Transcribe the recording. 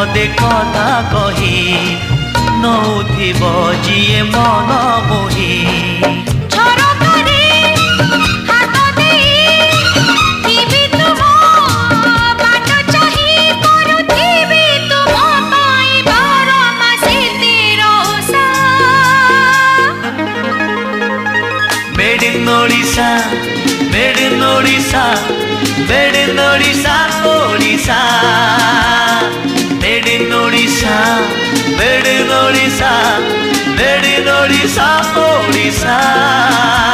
पदे कथा कही नौथिब जिए मन मोही Made in Odisha, made in Odisha, made in Odisha, Odisha. Made in Odisha, made in Odisha, made in Odisha, Odisha.